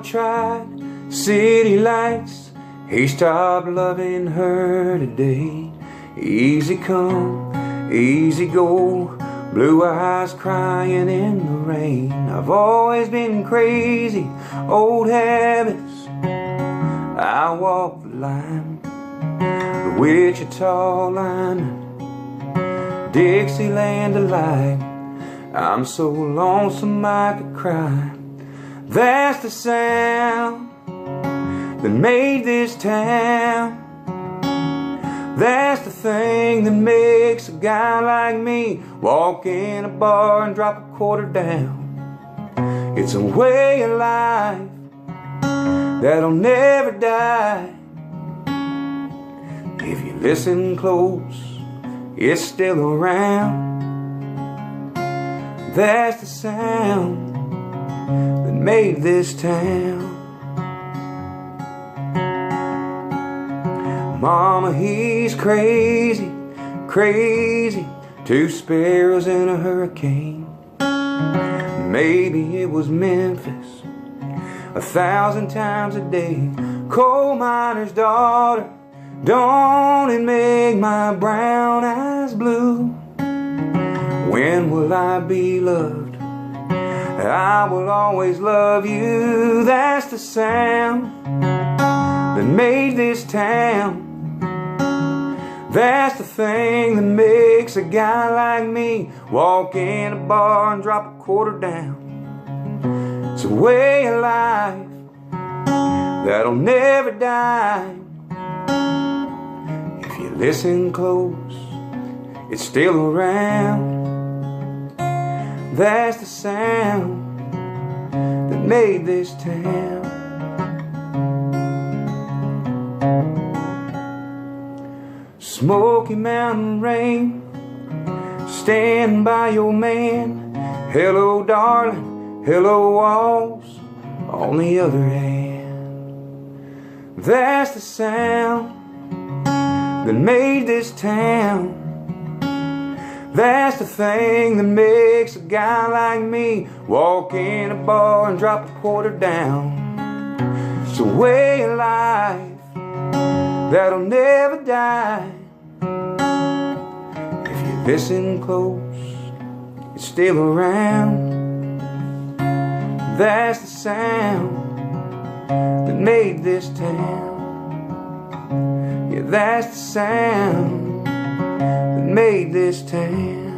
Mama tried city lights. He stopped loving her today. Easy come, easy go, blue eyes crying in the rain. I've always been crazy, old habits. I walk the line, the Wichita lineman, Dixieland delight. I'm so lonesome I could cry. That's the sound that made this town. That's the thing that makes a guy like me walk in a bar and drop a quarter down. It's a way of life that'll never die. If you listen close, it's still around. That's the sound that made this town. Mama, he's crazy, crazy. 2 sparrows in a hurricane. Maybe it was Memphis 1,000 times a day. Coal miner's daughter, don't it make my brown eyes blue? When will I be loved? I will always love you. That's the sound that made this town. That's the thing that makes a guy like me walk in a bar and drop a quarter down. It's a way of life that'll never die. If you listen close, it's still around. That's the sound that made this town. Smoky Mountain rain, stand by your man. Hello darling, hello walls on the other hand. That's the sound that made this town. That's the thing that makes a guy like me walk in a bar and drop a quarter down. It's a way of life that'll never die. If you listen close, it's still around. That's the sound that made this town. Yeah, that's the sound that made this town.